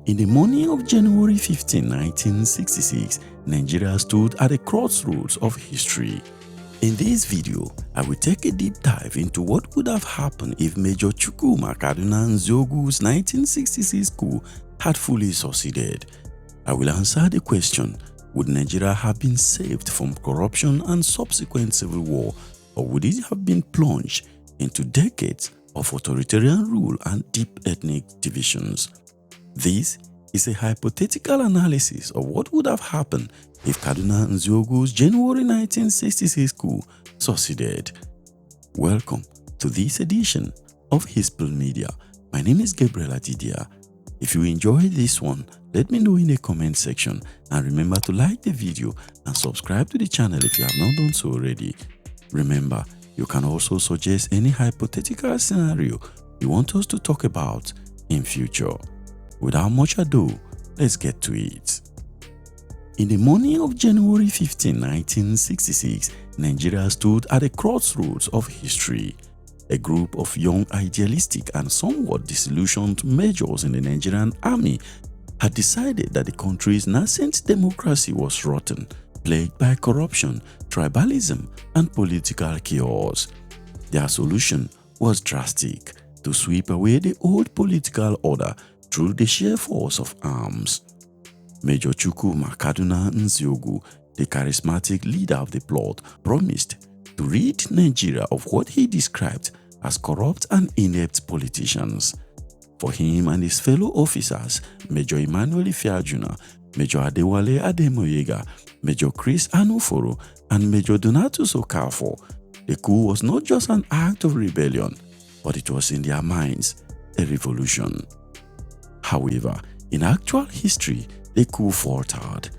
In the morning of January 15, 1966, Nigeria stood at a crossroads of history. In this video, I will take a deep dive into what would have happened if Major Chukwuma Kaduna Nzeogwu's 1966 coup had fully succeeded. I will answer the question, would Nigeria have been saved from corruption and subsequent civil war, or would it have been plunged into decades of authoritarian rule and deep ethnic divisions? This is a hypothetical analysis of what would have happened if Kaduna Nzeogwu's January 1966 coup succeeded. Welcome to this edition of Hispel Media. My name is Gabriel Adidia. If you enjoyed this one, let me know in the comment section, and remember to like the video and subscribe to the channel if you have not done so already. Remember, you can also suggest any hypothetical scenario you want us to talk about in future. Without much ado, let's get to it. In the morning of January 15, 1966, Nigeria stood at a crossroads of history. A group of young, idealistic and somewhat disillusioned majors in the Nigerian army had decided that the country's nascent democracy was rotten, plagued by corruption, tribalism, and political chaos. Their solution was drastic: to sweep away the old political order through the sheer force of arms. Major Chukwuma Kaduna Nzeogwu, the charismatic leader of the plot, promised to rid Nigeria of what he described as corrupt and inept politicians. For him and his fellow officers, Major Emmanuel Ifeajuna, Major Adewale Ademoyega, Major Chris Anuforo, and Major Donatus Okafor, the coup was not just an act of rebellion, but it was in their minds a revolution. However, in actual history, the coup faltered.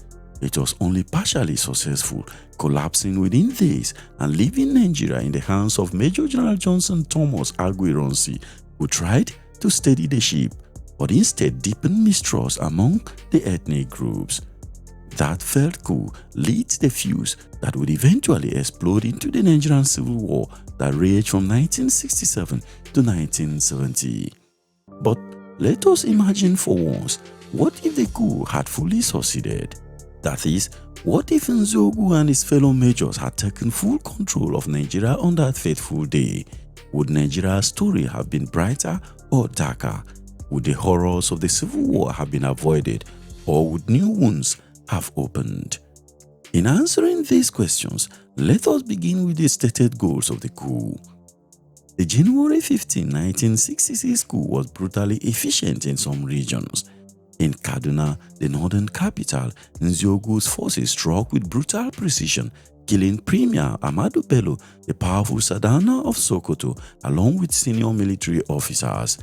It was only partially successful, collapsing within days and leaving Nigeria in the hands of Major General Johnson Thomas Aguiyi, who tried to steady the ship, but instead deepened mistrust among the ethnic groups. That failed coup lit the fuse that would eventually explode into the Nigerian Civil War that raged from 1967 to 1970. But let us imagine for once, what if the coup had fully succeeded? That is, what if Nzeogwu and his fellow majors had taken full control of Nigeria on that fateful day? Would Nigeria's story have been brighter or darker? Would the horrors of the civil war have been avoided, or would new wounds have opened? In answering these questions, let us begin with the stated goals of the coup. The January 15, 1966 coup was brutally efficient in some regions. In Kaduna, the northern capital, Nzeogwu's forces struck with brutal precision, killing Premier Ahmadu Bello, the powerful Sadana of Sokoto, along with senior military officers.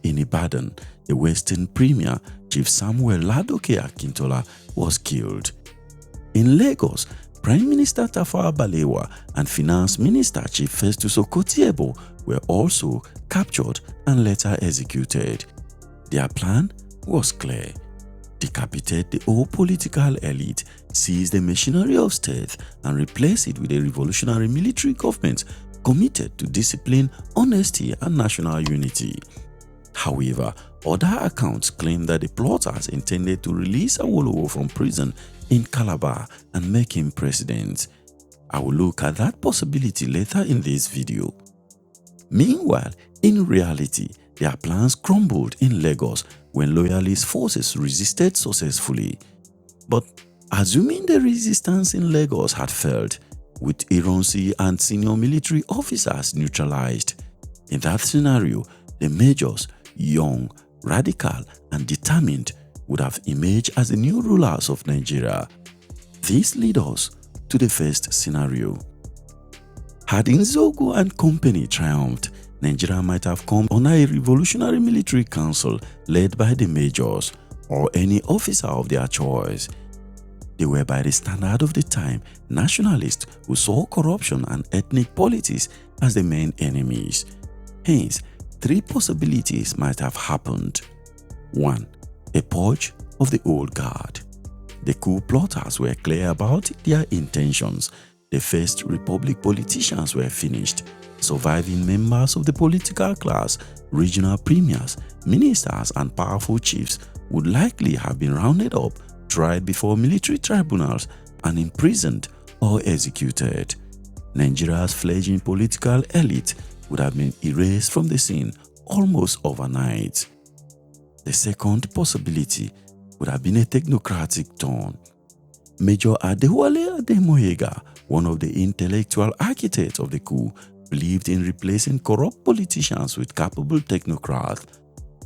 In Ibadan, the western Premier, Chief Samuel Ladoke Akintola, was killed. In Lagos, Prime Minister Tafawa Balewa and Finance Minister Chief Festus Okotie-Eboh were also captured and later executed. Their plan was clear: decapitate the old political elite, seize the machinery of state, and replace it with a revolutionary military government committed to discipline, honesty, and national unity. However, other accounts claim that the plotters intended to release Awolowo from prison in Calabar and make him president. I will look at that possibility later in this video. Meanwhile, in reality, their plans crumbled in Lagos when loyalist forces resisted successfully. But assuming the resistance in Lagos had failed, with Ironsi and senior military officers neutralized, in that scenario, the majors, young, radical, and determined, would have emerged as the new rulers of Nigeria. This leads us to the first scenario. Had Nzeogwu and company triumphed, Nigeria might have come under a revolutionary military council led by the majors or any officer of their choice. They were, by the standard of the time, nationalists who saw corruption and ethnic politics as the main enemies. Hence, three possibilities might have happened. 1. A purge of the old guard. The coup plotters were clear about their intentions. The First Republic politicians were finished. Surviving members of the political class, regional premiers, ministers and powerful chiefs would likely have been rounded up, tried before military tribunals and imprisoned or executed. Nigeria's fledgling political elite would have been erased from the scene almost overnight. The second possibility would have been a technocratic turn. Major Adewale Ademoyega, one of the intellectual architects of the coup, believed in replacing corrupt politicians with capable technocrats.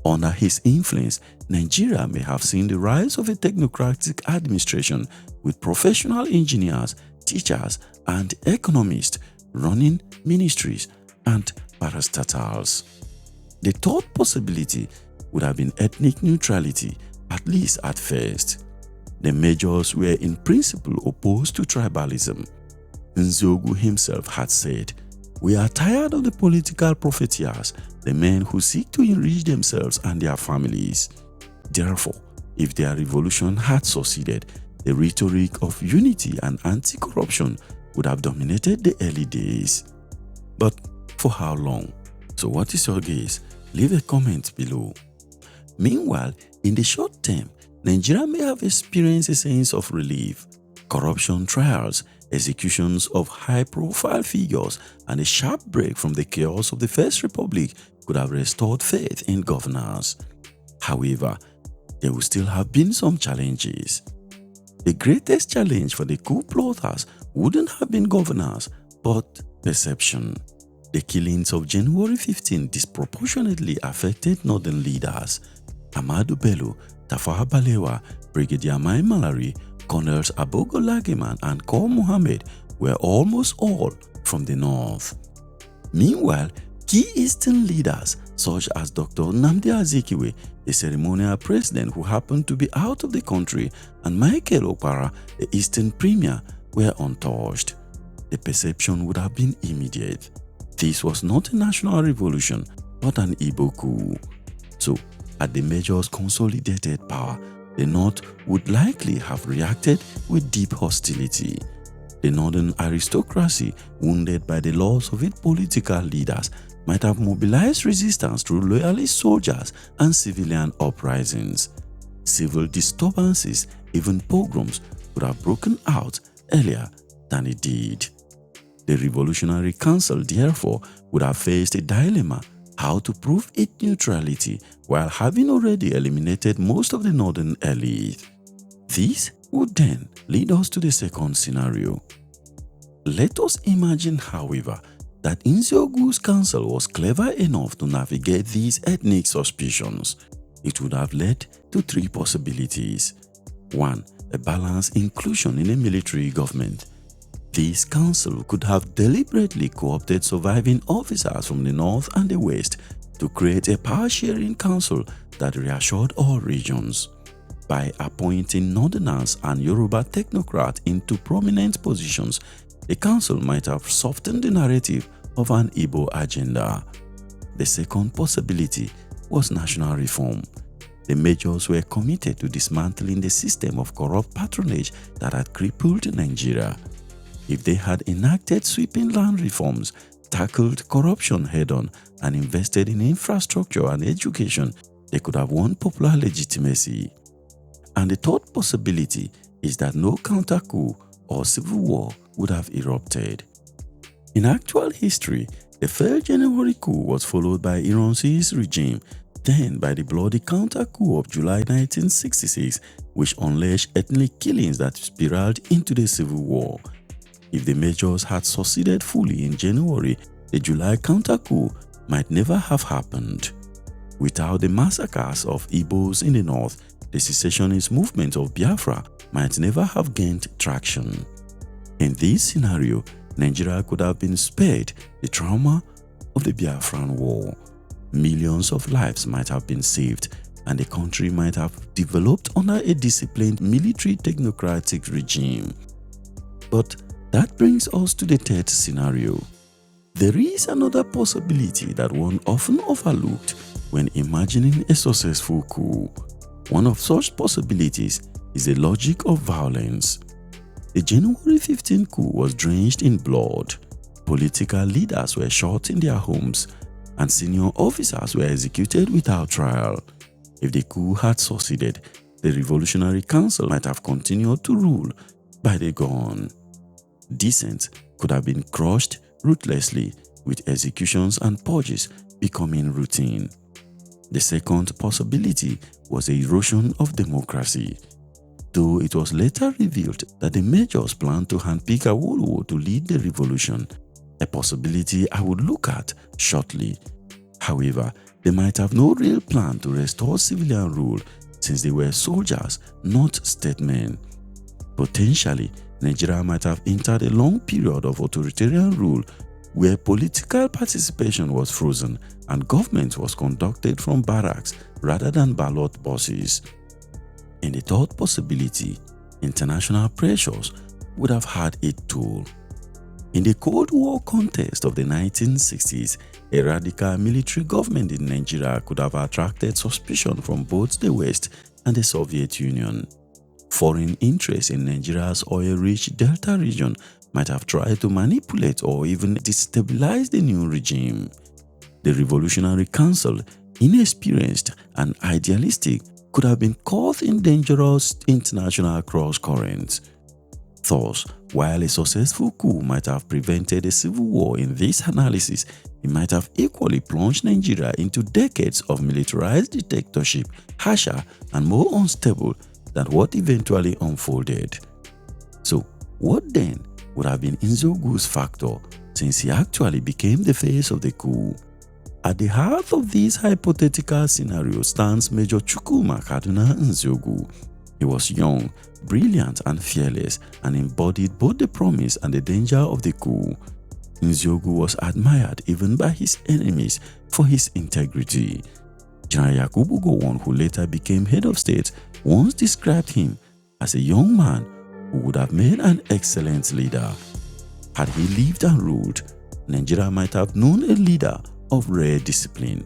Under his influence, Nigeria may have seen the rise of a technocratic administration with professional engineers, teachers, and economists running ministries and parastatals. The third possibility would have been ethnic neutrality, at least at first. The majors were in principle opposed to tribalism. Nzeogwu himself had said, "We are tired of the political profiteers, the men who seek to enrich themselves and their families." Therefore, if their revolution had succeeded, the rhetoric of unity and anti-corruption would have dominated the early days. But for how long? So what is your guess? Leave a comment below. Meanwhile, in the short term, Nigeria may have experienced a sense of relief. Corruption trials, executions of high-profile figures, and a sharp break from the chaos of the First Republic could have restored faith in governance. However, there would still have been some challenges. The greatest challenge for the coup plotters wouldn't have been governance, but perception. The killings of January 15 disproportionately affected northern leaders. Ahmadu Bello, Tafawa Balewa, Brigadier Mai Malari, Colonels Abogo Lageman and Kor Mohammed were almost all from the north. Meanwhile, key eastern leaders such as Dr. Nnamdi Azikiwe, the ceremonial president who happened to be out of the country, and Michael Okpara, the eastern premier, were untouched. The perception would have been immediate. This was not a national revolution, but an Igbo coup. So, at the major's consolidated power, the North would likely have reacted with deep hostility. The northern aristocracy, wounded by the loss of its political leaders, might have mobilized resistance through loyalist soldiers and civilian uprisings. Civil disturbances, even pogroms, would have broken out earlier than it did. The Revolutionary Council, therefore, would have faced a dilemma: how to prove its neutrality while having already eliminated most of the northern elite. This would then lead us to the second scenario. Let us imagine, however, that Nzeogwu's council was clever enough to navigate these ethnic suspicions. It would have led to three possibilities. 1. A balanced inclusion in a military government. This council could have deliberately co-opted surviving officers from the north and the west to create a power-sharing council that reassured all regions. By appointing northerners and Yoruba technocrats into prominent positions, the council might have softened the narrative of an Igbo agenda. The second possibility was national reform. The majors were committed to dismantling the system of corrupt patronage that had crippled Nigeria. If they had enacted sweeping land reforms, tackled corruption head-on, and invested in infrastructure and education, they could have won popular legitimacy. And the third possibility is that no counter-coup or civil war would have erupted. In actual history, the failed January coup was followed by Ironsi's regime, then by the bloody counter-coup of July 1966, which unleashed ethnic killings that spiraled into the civil war. If the majors had succeeded fully in January, the July counter-coup might never have happened. Without the massacres of Igbos in the north, the secessionist movement of Biafra might never have gained traction. In this scenario, Nigeria could have been spared the trauma of the Biafran War. Millions of lives might have been saved, and the country might have developed under a disciplined military technocratic regime. But that brings us to the third scenario. There is another possibility that one often overlooked when imagining a successful coup. One of such possibilities is the logic of violence. The January 15 coup was drenched in blood. Political leaders were shot in their homes, and senior officers were executed without trial. If the coup had succeeded, the Revolutionary Council might have continued to rule by the gun. Dissent could have been crushed ruthlessly, with executions and purges becoming routine. The second possibility was the erosion of democracy. Though it was later revealed that the majors planned to handpick Awolowo to lead the revolution, a possibility I would look at shortly. However, they might have no real plan to restore civilian rule since they were soldiers, not statesmen. Potentially, Nigeria might have entered a long period of authoritarian rule where political participation was frozen and government was conducted from barracks rather than ballot boxes. In the third possibility, international pressures would have had a toll. In the Cold War context of the 1960s, a radical military government in Nigeria could have attracted suspicion from both the West and the Soviet Union. Foreign interests in Nigeria's oil-rich Delta region might have tried to manipulate or even destabilize the new regime. The Revolutionary Council, inexperienced and idealistic, could have been caught in dangerous international cross-currents. Thus, while a successful coup might have prevented a civil war in this analysis, it might have equally plunged Nigeria into decades of militarized dictatorship, harsher and more unstable than what eventually unfolded. So, what then would have been Nzeogwus' factor, since he actually became the face of the coup? At the heart of this hypothetical scenario stands Major Chukwuma Kaduna Nzeogwu. He was young, brilliant and fearless, and embodied both the promise and the danger of the coup. Nzeogwu was admired even by his enemies for his integrity. General Yakubu Gowon, who later became head of state, once described him as a young man who would have made an excellent leader. Had he lived and ruled, Nigeria might have known a leader of rare discipline.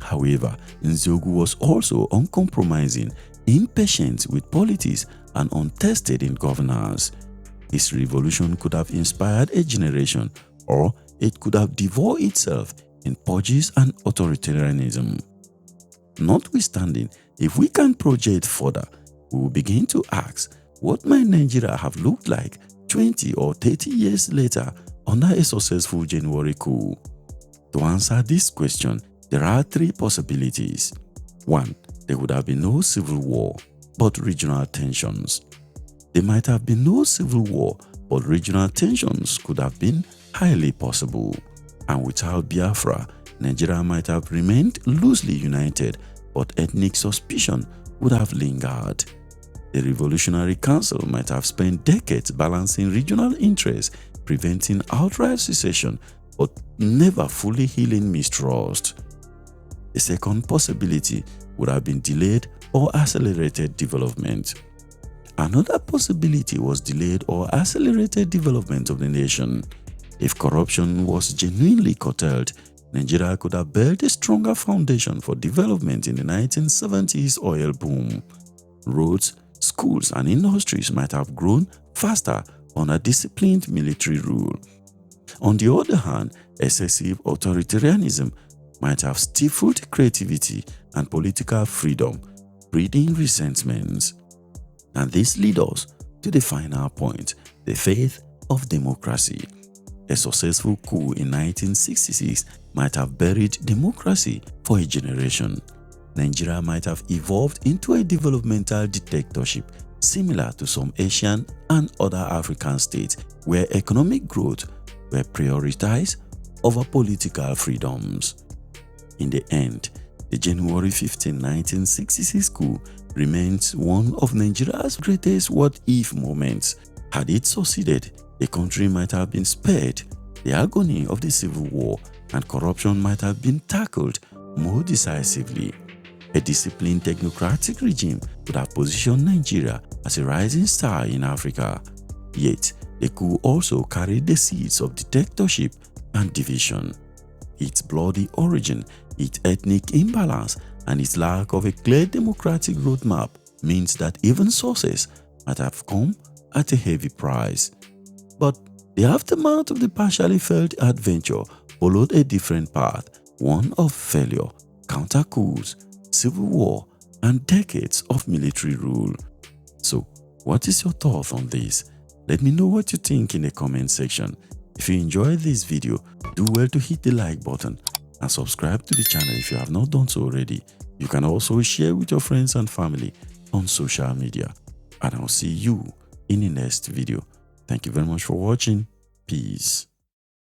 However, Nzeogwu was also uncompromising, impatient with politics, and untested in governance. His revolution could have inspired a generation, or it could have devoured itself in purges and authoritarianism. Notwithstanding, if we can project further, we will begin to ask, what might Nigeria have looked like 20 or 30 years later under a successful January coup? To answer this question, there are three possibilities. 1. There would have been no civil war, but regional tensions. There might have been no civil war, but regional tensions could have been highly possible. And without Biafra, Nigeria might have remained loosely united, but ethnic suspicion would have lingered. The Revolutionary Council might have spent decades balancing regional interests, preventing outright secession, but never fully healing mistrust. The second possibility would have been delayed or accelerated development. Another possibility was delayed or accelerated development of the nation. If corruption was genuinely curtailed, Nigeria could have built a stronger foundation for development in the 1970s oil boom. Roads, schools, and industries might have grown faster under disciplined military rule. On the other hand, excessive authoritarianism might have stifled creativity and political freedom, breeding resentments. And this leads us to the final point, the faith of democracy. A successful coup in 1966 might have buried democracy for a generation. Nigeria might have evolved into a developmental dictatorship similar to some Asian and other African states where economic growth were prioritized over political freedoms. In the end, the January 15, 1966 coup remains one of Nigeria's greatest what-if moments. Had it succeeded, the country might have been spared the agony of the civil war, and corruption might have been tackled more decisively. A disciplined technocratic regime would have positioned Nigeria as a rising star in Africa. Yet, the coup also carried the seeds of dictatorship and division. Its bloody origin, its ethnic imbalance, and its lack of a clear democratic roadmap means that even success might have come at a heavy price. But the aftermath of the partially failed adventure followed a different path, one of failure, counter-coups, civil war, and decades of military rule. So, what is your thought on this? Let me know what you think in the comment section. If you enjoyed this video, do well to hit the like button and subscribe to the channel if you have not done so already. You can also share with your friends and family on social media. And I'll see you in the next video. Thank you very much for watching. Peace.